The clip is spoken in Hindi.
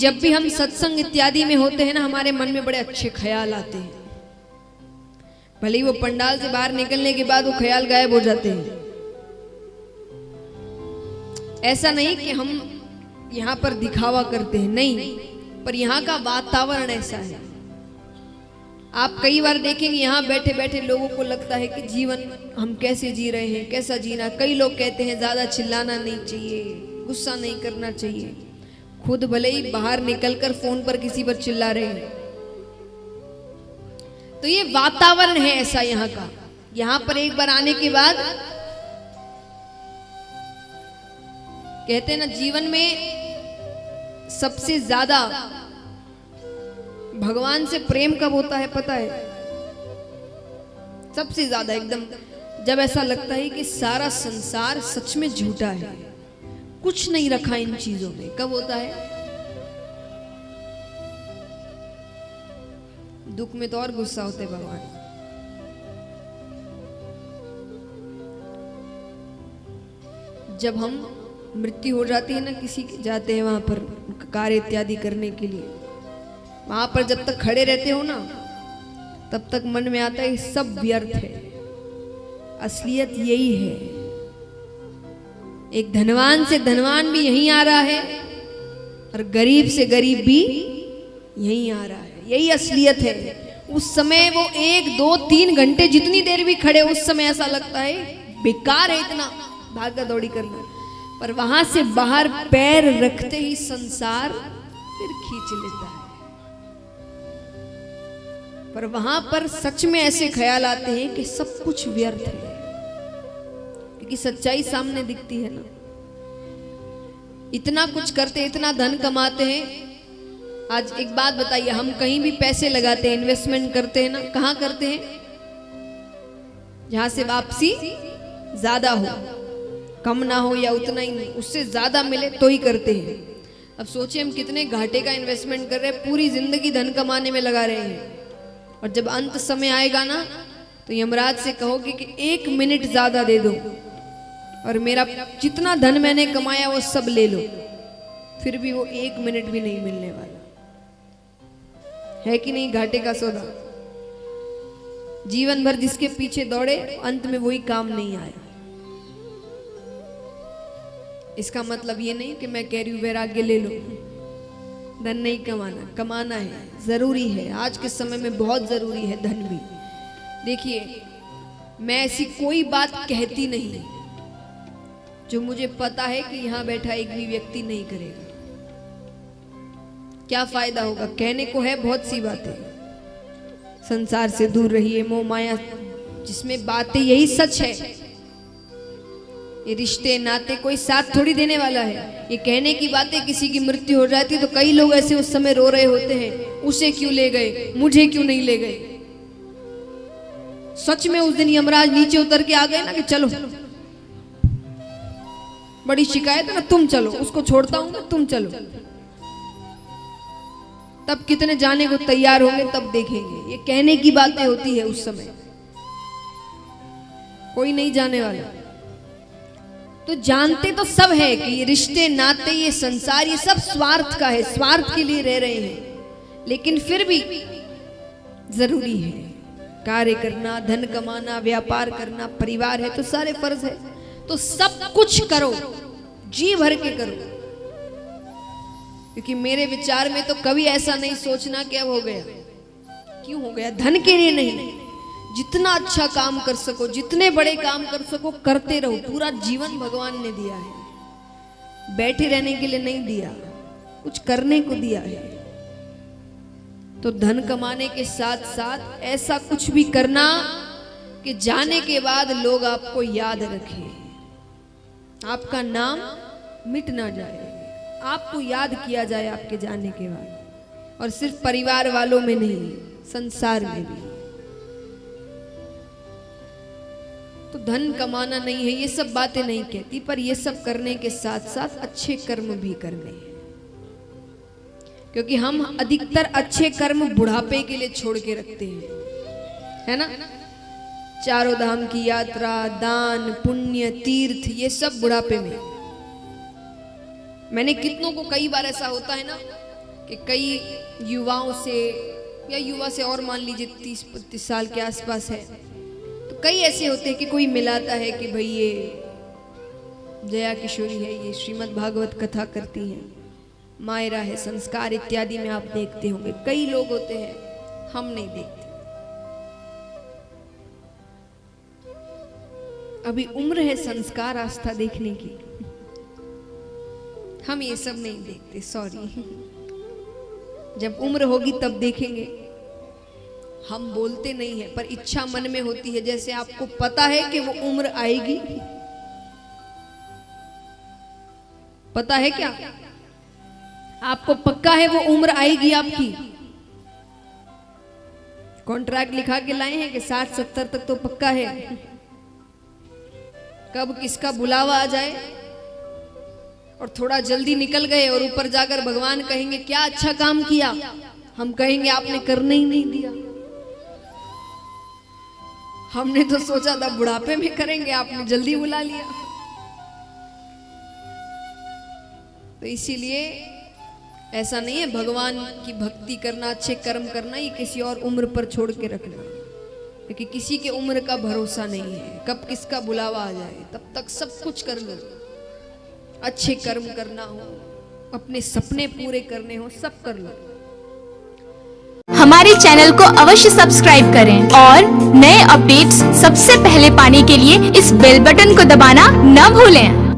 जब भी हम सत्संग इत्यादि में होते हैं ना, हमारे मन में बड़े अच्छे ख्याल आते हैं। भले ही वो पंडाल से बाहर निकलने के बाद वो ख्याल गायब हो जाते हैं। ऐसा नहीं कि हम यहाँ पर दिखावा करते हैं, नहीं, पर यहाँ का वातावरण ऐसा है। आप कई बार देखेंगे यहाँ बैठे बैठे लोगों को लगता है कि जीवन हम कैसे जी रहे हैं, कैसा जीना। कई लोग कहते हैं ज्यादा चिल्लाना नहीं चाहिए, गुस्सा नहीं करना चाहिए, खुद भले ही बाहर निकलकर फोन पर किसी पर चिल्ला रहे हैं। तो ये वातावरण है ऐसा यहाँ का। यहाँ पर एक बार आने के बाद कहते हैं ना, जीवन में सबसे ज्यादा भगवान से प्रेम कब होता है पता है? सबसे ज्यादा एकदम जब ऐसा लगता है कि सारा संसार सच में झूठा है, कुछ नहीं रखा इन चीजों में। कब होता है? दुख में तो और गुस्सा होते भगवान। जब हम मृत्यु हो जाती है ना किसी की, जाते हैं वहां पर कार्य इत्यादि करने के लिए, वहां पर जब तक खड़े रहते हो ना, तब तक मन में आता है सब व्यर्थ है, असलियत यही है। एक धनवान से धनवान भी यहीं आ रहा है और गरीब से गरीब भी यहीं आ रहा है, यही असलियत है। उस समय वो 1, 2, 3 घंटे जितनी देर भी खड़े, उस समय ऐसा लगता है बेकार है इतना भागा दौड़ी करना, पर वहां से बाहर पैर रखते ही संसार फिर खींच लेता है। पर वहां पर सच में ऐसे ख्याल आते हैं कि सब कुछ व्यर्थ है, क्योंकि सच्चाई सामने दिखती है ना। इतना कुछ करते, इतना धन कमाते हैं। आज एक बात बताइए, हम कहीं भी पैसे लगाते हैं, इन्वेस्टमेंट करते हैं ना, कहाँ करते हैं? जहां से वापसी ज्यादा हो, कम ना हो या उतना ही नहीं, उससे ज्यादा मिले तो ही करते हैं। अब सोचिए हम कितने घाटे का इन्वेस्टमेंट कर रहे हैं, पूरी जिंदगी धन कमाने में लगा रहे हैं, और जब अंत समय आएगा ना, तो यमराज से कहोगे कि 1 मिनट ज्यादा दे दो और मेरा जितना धन मैंने कमाया वो सब ले लो, फिर भी वो 1 मिनट भी नहीं मिलने वाला है कि नहीं? घाटे का सौदा। जीवन भर जिसके पीछे दौड़े, अंत में वही काम नहीं आया। इसका मतलब ये नहीं कि मैं कह रही हूं वैराग्य ले लो, धन नहीं कमाना, कमाना है, जरूरी है, आज के समय में बहुत जरूरी है धन भी। देखिए, मैं ऐसी कोई बात कहती नहीं जो मुझे पता है कि यहां बैठा एक भी व्यक्ति नहीं करेगा। क्या फायदा होगा? कहने को है बहुत सी बातें, संसार से दूर रहिए, मोह माया, जिसमें बातें यही सच है। ये रिश्ते नाते कोई साथ थोड़ी देने वाला है। ये कहने की बातें, किसी की मृत्यु हो जाती है तो कई लोग ऐसे उस समय रो रहे होते हैं, उसे क्यों ले गए, मुझे क्यों नहीं ले गए। सच में उस दिन यमराज नीचे उतर के आ गए ना कि चलो, बड़ी शिकायत है ना, तुम चलो, उसको छोड़ता हूं, तुम चलो, तब कितने जाने को तैयार होंगे, तब देखेंगे। ये कहने की बातें होती है उस समय, कोई नहीं जाने वाला। तो जानते तो सब है कि ये रिश्ते नाते, ये संसार, ये सब स्वार्थ का है, स्वार्थ के लिए रह रहे हैं, लेकिन फिर भी जरूरी है कार्य करना, धन कमाना, व्यापार करना, परिवार है तो सारे फर्ज है। तो सब कुछ करो, जी भर के करो, क्योंकि मेरे विचार में तो कभी ऐसा नहीं सोचना कि अब हो गया, क्यों हो गया। धन के लिए नहीं, जितना अच्छा काम कर सको, जितने बड़े काम कर सको करते रहो। पूरा जीवन भगवान ने दिया है, बैठे रहने के लिए नहीं दिया, कुछ करने को दिया है। तो धन कमाने के साथ साथ ऐसा कुछ भी करना कि जाने के बाद लोग आपको याद रखें, आपका नाम मिट ना जाए, आपको याद किया जाए आपके जाने के बाद। और सिर्फ परिवार वालों में नहीं, संसार में भी। तो धन कमाना नहीं है, ये सब बातें नहीं कहती, पर ये सब करने के साथ साथ अच्छे कर्म भी करने हैं, क्योंकि हम अधिकतर अच्छे कर्म बुढ़ापे के लिए छोड़ के रखते हैं, है ना। चारों धाम की यात्रा, दान, पुण्य, तीर्थ, ये सब बुढ़ापे में। मैंने कितनों को, कई बार ऐसा होता है ना कि कई युवाओं से, या युवा से और मान लीजिए 30-32 साल के आसपास है, तो कई ऐसे होते हैं कि कोई मिलाता है कि भाई ये जया किशोरी है, ये श्रीमद् भागवत कथा करती हैं, मायरा है, संस्कार इत्यादि में आप देखते होंगे कई लोग होते हैं, हम नहीं देखते। अभी उम्र है संस्कार आस्था देखने की, हम ये सब नहीं देखते, सॉरी। जब उम्र होगी तब देखेंगे। हम बोलते नहीं है पर इच्छा मन में होती है। जैसे आपको पता है कि वो उम्र आएगी, पता है क्या, आपको पक्का है वो उम्र आएगी आपकी। कॉन्ट्रैक्ट लिखा के लाए हैं कि 60-70 तक तो पक्का है। कब किसका बुलावा आ जाए और थोड़ा जल्दी निकल गए और ऊपर जाकर भगवान कहेंगे क्या अच्छा काम किया, हम कहेंगे आपने करने ही नहीं दिया। हमने तो सोचा था बुढ़ापे में करेंगे, आपने जल्दी बुला लिया। तो इसीलिए ऐसा नहीं है भगवान की भक्ति करना, अच्छे कर्म करना, ये किसी और उम्र पर छोड़ के रखना, क्योंकि किसी के उम्र का भरोसा नहीं है, कब किसका बुलावा आ जाए। तब तक सब कुछ कर लो, अच्छे कर्म करना हो, अपने सपने पूरे करने हो, सब कर लो। हमारे चैनल को अवश्य सब्सक्राइब करें और नए अपडेट्स सबसे पहले पाने के लिए इस बेल बटन को दबाना न भूलें।